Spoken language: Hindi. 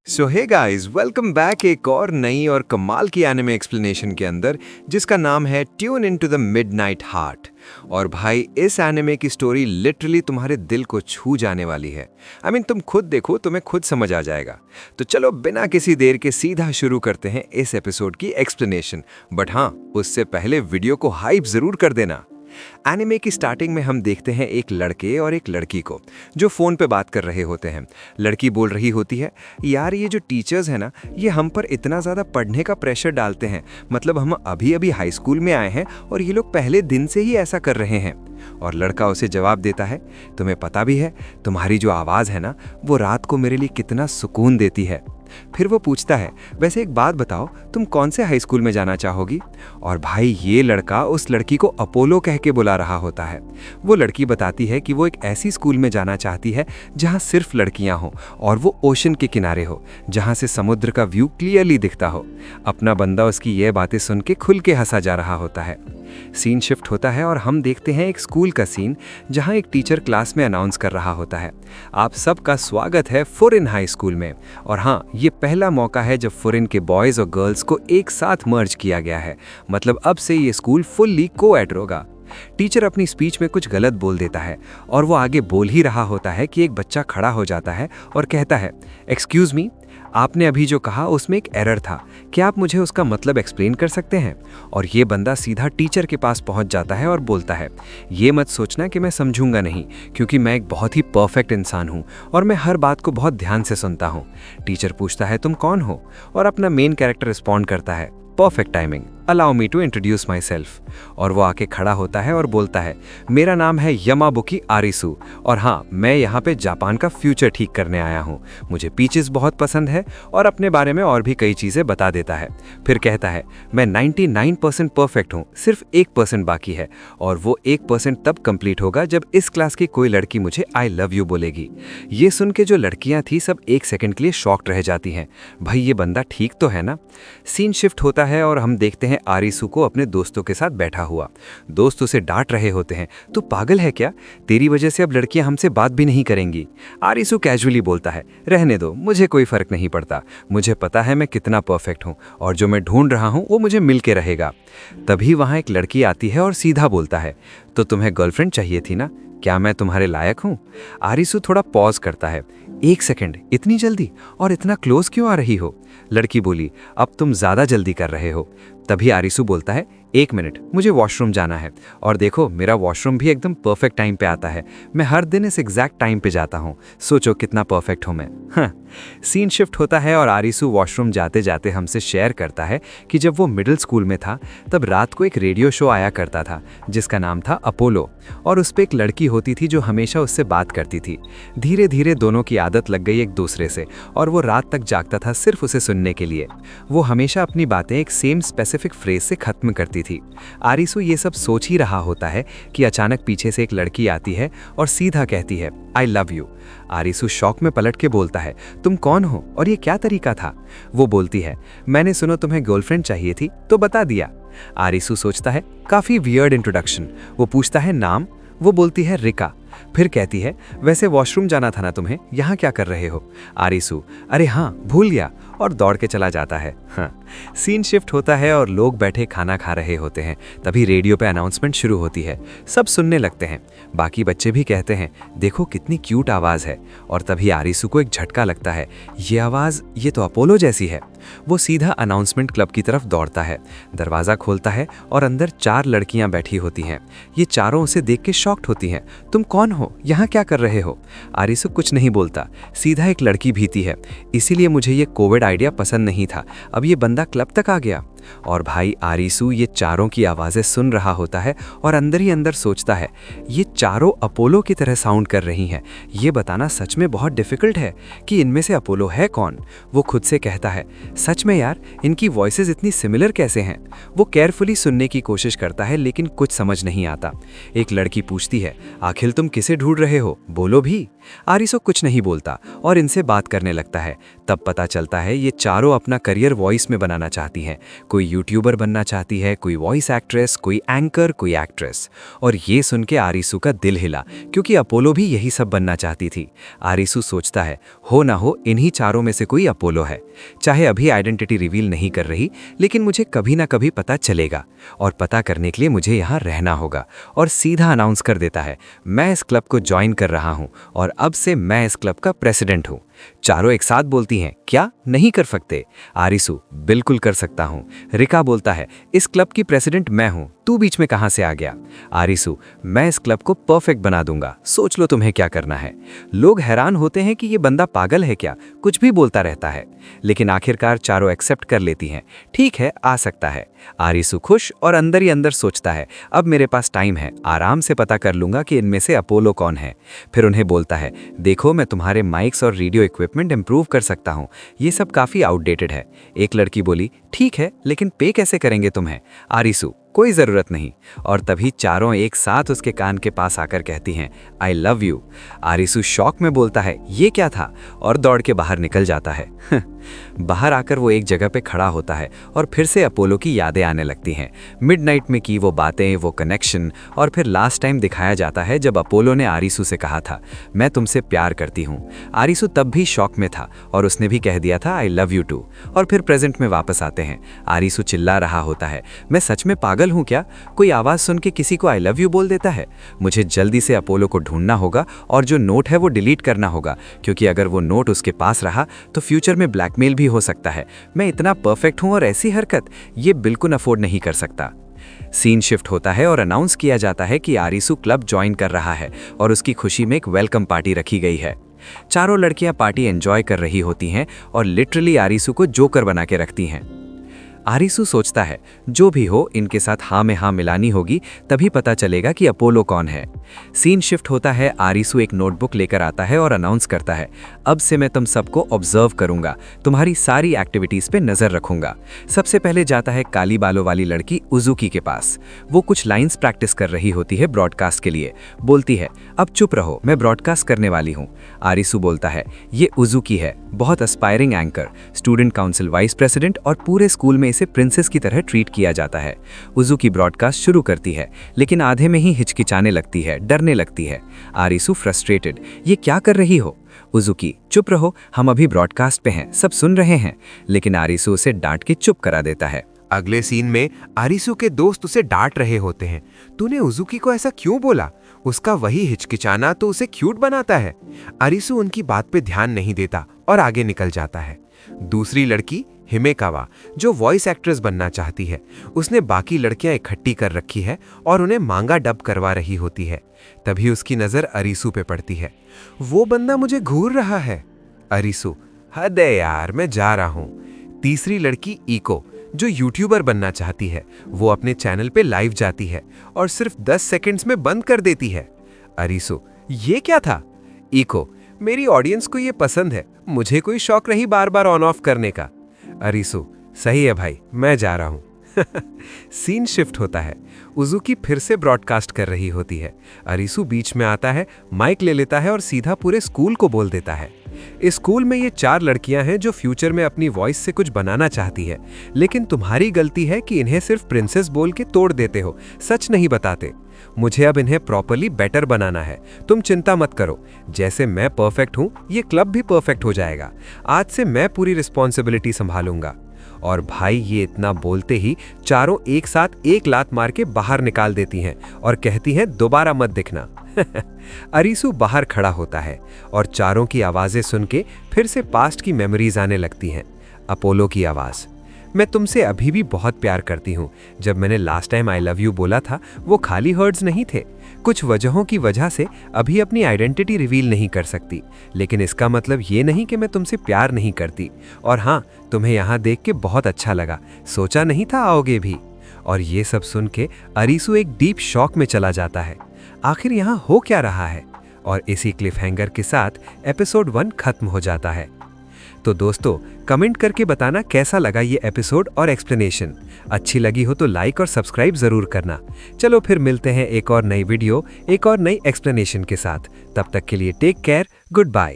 सो हे गाइस, वेलकम बैक एक और नई और कमाल की एनिमे एक्सप्लेनेशन के अंदर जिसका नाम है tune into the midnight heart. और भाई इस एनिमे की स्टोरी लिटरली तुम्हारे दिल को छू जाने वाली है। तुम खुद देखो, तुम्हें खुद समझ आ जाएगा। तो चलो बिना किसी देर के सीधा शुरू करते हैं इस एपिसोड की एक्सप्लेनेशन। बट हाँ, उससे पहले वीडियो को हाइप जरूर कर देना। एनिमे की स्टार्टिंग में हम देखते हैं एक लड़के और एक लड़की को जो फ़ोन पे बात कर रहे होते हैं। लड़की बोल रही होती है, यार ये जो टीचर्स हैं ना, ये हम पर इतना ज़्यादा पढ़ने का प्रेशर डालते हैं। मतलब हम अभी अभी हाई स्कूल में आए हैं और ये लोग पहले दिन से ही ऐसा कर रहे हैं। और लड़का उसे जवाब देता है, तुम्हें पता भी है तुम्हारी जो आवाज़ है ना, वो रात को मेरे लिए कितना सुकून देती है। फिर वो पूछता है, वैसे एक बात बताओ, तुम कौन से हाई स्कूल में जाना चाहोगी? और भाई ये लड़का उस लड़की को अपोलो कह के बुला रहा होता है। वो लड़की बताती है कि वो एक ऐसी स्कूल में जाना चाहती है जहां सिर्फ लड़कियां हो और वो ओशन के किनारे हो, जहां से समुद्र का व्यू क्लियरली दिखता हो। अपना बंदा उसकी ये बातें सुन के खुल के हंसा जा रहा होता है। सीन शिफ्ट होता है और हम देखते हैं एक स्कूल का सीन जहां एक टीचर क्लास में अनाउंस कर रहा होता है, आप सबका स्वागत है फुरिन हाई स्कूल में। और हाँ, ये पहला मौका है जब फुरिन के बॉयज़ और गर्ल्स को एक साथ मर्ज किया गया है। मतलब अब से ये स्कूल फुल्ली को-एड होगा। टीचर अपनी स्पीच में कुछ गलत बोल देता है और वो आगे बोल ही रहा होता है कि एक बच्चा खड़ा हो जाता है और कहता है, एक्सक्यूज़ मी, आपने अभी जो कहा उसमें एक एरर था, क्या आप मुझे उसका मतलब एक्सप्लेन कर सकते हैं? और ये बंदा सीधा टीचर के पास पहुंच जाता है और बोलता है, ये मत सोचना कि मैं समझूंगा नहीं, क्योंकि मैं एक बहुत ही परफेक्ट इंसान हूं और मैं हर बात को बहुत ध्यान से सुनता हूं। टीचर पूछता है, तुम कौन हो? और अपना मेन कैरेक्टर रिस्पॉन्ड करता है, perfect timing, allow me to introduce myself. और वो आके खड़ा होता है और बोलता है, मेरा नाम है यमाबुकी आरिसू और हाँ, मैं यहाँ पे जापान का फ्यूचर ठीक करने आया हूँ। मुझे पीचेस बहुत पसंद है और अपने बारे में और भी कई चीज़ें बता देता है। फिर कहता है, मैं 99% परफेक्ट हूँ, सिर्फ 1% बाकी है और वो 1% तब कंप्लीट होगा जब इस क्लास की कोई लड़की मुझे आई लव यू बोलेगी। ये सुन के जो लड़कियाँ थी सब एक सेकेंड के लिए शॉक्ड रह जाती हैं। भाई ये बंदा ठीक तो है ना? सीन शिफ्ट होता है और हम देखते हैं आरिसू को अपने दोस्तों के साथ बैठा हुआ। दोस्त उसे डांट रहे होते हैं, तू पागल है क्या? तेरी वजह से अब लड़कियां हमसे बात भी नहीं करेंगी। आरिसू कैजुअली बोलता है, रहने दो, मुझे कोई फर्क नहीं पड़ता। मुझे पता है मैं कितना परफेक्ट हूँ और जो मैं ढूंढ रहा हूँ वो मुझे मिल के रहेगा। तभी वहां एक लड़की आती है और सीधा बोलता है, तो तुम्हें गर्लफ्रेंड चाहिए थी ना? क्या मैं तुम्हारे लायक हूँ? आरिसू थोड़ा पॉज करता है, एक सेकंड, इतनी जल्दी और इतना क्लोज क्यों आ रही हो? लड़की बोली, अब तुम ज्यादा जल्दी कर रहे हो। तभी आरिसू बोलता है, एक मिनट, मुझे वॉशरूम जाना है और देखो मेरा वॉशरूम भी एकदम परफेक्ट टाइम पे आता है। मैं हर दिन इस एग्जैक्ट टाइम पे जाता हूँ। सोचो कितना परफेक्ट हूँ मैं। हाँ। सीन शिफ्ट होता है और आरिसू वॉशरूम जाते जाते हमसे शेयर करता है कि जब वो मिडिल स्कूल में था तब रात को एक रेडियो शो आया करता था जिसका नाम था अपोलो, और उस पर एक लड़की होती थी जो हमेशा उससे बात करती थी। धीरे धीरे दोनों की आदत लग गई एक दूसरे से और वो रात तक जागता था सिर्फ उसे सुनने के लिए। वो हमेशा अपनी बातें एक सेम स्पेसिफिक फ्रेज से खत्म करती थी। आरिसू ये सब सोच ही रहा होता है कि अचानक पीछे से एक लड़की आती है और सीधा कहती है, आई लव यू। आरिसू शॉक में पलट के बोलता है, तुम कौन हो और ये क्या तरीका था? वो बोलती है, मैंने सुना तुम्हें गर्लफ्रेंड चाहिए थी तो बता दिया। आरिसू सोचता है, काफी वियर्ड इंट्रोडक्शन। वो पूछता है, नाम? वो बोलती है, रिका। फिर कहती है, वैसे वॉशरूम जाना था ना तुम्हें, यहाँ क्या कर रहे हो? आरिसू, अरे हाँ भूल गया, और दौड़ के चला जाता है। हाँ। सीन शिफ्ट होता है और लोग बैठे खाना खा रहे होते हैं। तभी रेडियो पे अनाउंसमेंट शुरू होती है। सब सुनने लगते हैं। बाकी बच्चे भी कहते हैं, देखो कितनी क्यूट आवाज़ है। और तभी आरिसू को एक झटका लगता है, ये आवाज़, ये तो अपोलो जैसी है। वो सीधा अनाउंसमेंट क्लब की तरफ दौड़ता है, दरवाज़ा खोलता है और अंदर 4 लड़कियां बैठी होती हैं। ये चारों उसे देख के शॉक्ड होती हैं। तुम कौन हो? यहाँ क्या कर रहे हो? आरिसू कुछ नहीं बोलता, सीधा एक लड़की भीती है, इसीलिए मुझे ये कोविड आइडिया पसंद नहीं था, अब ये बंदा क्लब तक आ गया। और भाई आरिसू ये चारों की आवाज़ें सुन रहा होता है और अंदर ही अंदर सोचता है, ये चारों अपोलो की तरह साउंड कर रही हैं। ये बताना सच में बहुत डिफ़िकल्ट है कि इनमें से अपोलो है कौन। वो खुद से कहता है, सच में यार, इनकी वॉइसेस इतनी सिमिलर कैसे हैं? वो केयरफुली सुनने की कोशिश करता है लेकिन कुछ समझ नहीं आता। एक लड़की पूछती है, आखिर तुम किसे ढूंढ रहे हो, बोलो भी। आरिसू कुछ नहीं बोलता और इनसे बात करने लगता है। तब पता चलता है ये चारों अपना करियर वॉइस में बनाना चाहती हैं। कोई यूट्यूबर बनना चाहती है, कोई वॉइस एक्ट्रेस, कोई एंकर, कोई एक्ट्रेस। और ये सुन के आरिसू का दिल हिला, क्योंकि अपोलो भी यही सब बनना चाहती थी। आरिसू सोचता है, हो ना हो इन्हीं चारों में से कोई अपोलो है। चाहे अभी आइडेंटिटी रिवील नहीं कर रही, लेकिन मुझे कभी ना कभी पता चलेगा, और पता करने के लिए मुझे यहाँ रहना होगा। और सीधा अनाउंस कर देता है, मैं इस क्लब को ज्वाइन कर रहा हूँ और अब से मैं इस क्लब का प्रेसिडेंट हूँ। चारों एक साथ बोलती हैं, क्या नहीं कर सकते? आरिसू, बिल्कुल कर सकता हूँ। रिका बोलता है, इस क्लब की प्रेसिडेंट मैं हूँ, तू बीच में कहाँ से आ गया? आरिसू, मैं इस क्लब को परफेक्ट बना दूंगा, सोच लो तुम्हें क्या करना है। लोग हैरान होते हैं कि ये बंदा पागल है क्या, कुछ भी बोलता रहता है। लेकिन आखिरकार चारों एक्सेप्ट कर लेती हैं, ठीक है आ सकता है। आरिसू खुश और अंदर ही अंदर सोचता है, अब मेरे पास टाइम है, आराम से पता कर लूंगा कि इनमें से अपोलो कौन है। फिर उन्हें बोलता है, देखो मैं तुम्हारे माइक्स और रेडियो इक्विपमेंट इंप्रूव कर सकता हूँ, ये सब काफ़ी आउटडेटेड है। एक लड़की बोली, ठीक है लेकिन पे कैसे करेंगे तुम्हें? आरिसू, कोई ज़रूरत नहीं। और तभी चारों एक साथ उसके कान के पास आकर कहती हैं, आई लव यू। आरिसू शॉक में बोलता है, ये क्या था? और दौड़ के बाहर निकल जाता है। बाहर आकर वो एक जगह पे खड़ा होता है और फिर से अपोलो की यादें आने लगती हैं। मिडनाइट में की वो बातें, वो कनेक्शन, और फिर लास्ट टाइम दिखाया जाता है जब अपोलो ने आरिसू से कहा था, मैं तुमसे प्यार करती हूँ। आरिसू तब भी शॉक में था और उसने भी कह दिया था, आई लव यू टू। और फिर प्रेजेंट में वापस आते हैं। आरिसू चिल्ला रहा होता है, मैं सच में पागल हूँ क्या? कोई आवाज़ सुन के किसी को आई लव यू बोल देता है। मुझे जल्दी से अपोलो को ढूंढना होगा और जो नोट है वो डिलीट करना होगा, क्योंकि अगर वो नोट उसके पास रहा तो फ्यूचर में ब्लैकमेल भी हो सकता है। मैं इतना परफेक्ट हूं और ऐसी हरकत, ये बिल्कुल अफोर्ड नहीं कर सकता। सीन शिफ्ट होता है और अनाउंस किया जाता है कि आरिसू क्लब ज्वाइन कर रहा है और उसकी खुशी में एक वेलकम पार्टी रखी गई है। चारों लड़कियां पार्टी एंजॉय कर रही होती हैं और लिटरली आरिसू को जोकर बना के रखती हैं। आरिसू सोचता है, जो भी हो इनके साथ हाँ में हाँ मिलानी होगी, तभी पता चलेगा कि अपोलो कौन है। सीन शिफ्ट होता है, आरिसू एक नोटबुक लेकर आता है और अनाउंस करता है, अब से मैं तुम सबको ऑब्जर्व करूंगा, तुम्हारी सारी एक्टिविटीज पे नजर रखूंगा। सबसे पहले जाता है काली बालों वाली लड़की उजुकी के पास। वो कुछ लाइंस प्रैक्टिस कर रही होती है ब्रॉडकास्ट के लिए। बोलती है, अब चुप रहो, मैं ब्रॉडकास्ट करने वाली हूँ। आरिसू बोलता है, ये उजुकी है, बहुत aspiring anchor, student council vice president और पूरे स्कूल में इसे प्रिंसेस की तरह ट्रीट किया जाता है। उजुकी ब्रॉडकास्ट शुरू करती है, लेकिन आधे में ही हिचकिचाने लगती है, डरने लगती है। आरिसू फ्रस्ट्रेटेड, ये क्या कर रही हो? उजुकी, चुप रहो, हम अभी ब्रॉडकास्ट पे हैं, सब सुन रहे हैं। लेकिन आरिसू उसे डांट के चुप करा देता है। अगले सीन में आरिसू के दोस्त उसे डांट रहे होते हैं, तूने उजुकी को ऐसा क्यों बोला? उसका वही हिचकिचाना तो उसे क्यूट बनाता है। आरिसू उनकी बात पे ध्यान नहीं देता और आगे निकल जाता है। दूसरी लड़की हिमेकावा, जो वॉइस एक्ट्रेस बनना चाहती है, उसने बाकी लड़कियां इकट्ठी कर रखी है और उन्हें मांगा डब करवा रही होती है। तभी उसकी नजर अरिसू पे पड़ती है। वो बंदा मुझे घूर रहा है। अरिसू, हद है यार, मैं जा रहा हूं। तीसरी लड़की इको, जो यूट्यूबर बनना चाहती है, वो अपने चैनल पे लाइव जाती है और सिर्फ 10 सेकंड्स में बंद कर देती है। अरिसू, ये क्या था? इको, मेरी ऑडियंस को ये पसंद है, मुझे कोई शौक नहीं बार बार ऑन ऑफ करने का। अरिसू, सही है भाई, मैं जा रहा हूं। सीन शिफ्ट होता है। उजुकी फिर से ब्रॉडकास्ट कर रही होती है। अरिसू बीच में आता है, माइक ले लेता है और सीधा पूरे स्कूल को बोल देता है, इस स्कूल में ये 4 लड़कियां हैं जो फ्यूचर में अपनी वॉइस से कुछ बनाना चाहती है, लेकिन तुम्हारी गलती है कि इन्हें सिर्फ प्रिंसेस बोल के तोड़ देते हो, सच नहीं बताते। मुझे अब इन्हें प्रॉपर्ली बेटर बनाना है, तुम चिंता मत करो। जैसे मैं परफेक्ट हूं, ये क्लब भी परफेक्ट हो जाएगा। आज से मैं पूरी रिस्पॉन्सिबिलिटी संभालूंगा। और भाई ये इतना बोलते ही चारों एक साथ एक लात मार के बाहर निकाल देती हैं और कहती हैं, दोबारा मत दिखना। अरिसू बाहर खड़ा होता है और चारों की आवाजें सुन के फिर से पास्ट की मेमोरीज आने लगती हैं। अपोलो की आवाज, मैं तुमसे अभी भी बहुत प्यार करती हूँ। जब मैंने last time I love you बोला था, वो खाली वर्ड्स नहीं थे। कुछ वजहों की वजह से अभी अपनी आइडेंटिटी रिवील नहीं कर सकती, लेकिन इसका मतलब ये नहीं कि मैं तुमसे प्यार नहीं करती। और हाँ, तुम्हें यहाँ देख के बहुत अच्छा लगा, सोचा नहीं था आओगे भी। और ये सब सुन के अरिसू एक डीप शॉक में चला जाता है। आखिर यहाँ हो क्या रहा है? और इसी क्लिफ हैंगर के साथ एपिसोड 1 खत्म हो जाता है। तो दोस्तों, कमेंट करके बताना कैसा लगा ये एपिसोड और एक्सप्लेनेशन। अच्छी लगी हो तो लाइक और सब्सक्राइब जरूर करना। चलो फिर मिलते हैं एक और नई वीडियो, एक और नई एक्सप्लेनेशन के साथ। तब तक के लिए टेक केयर, गुड बाय।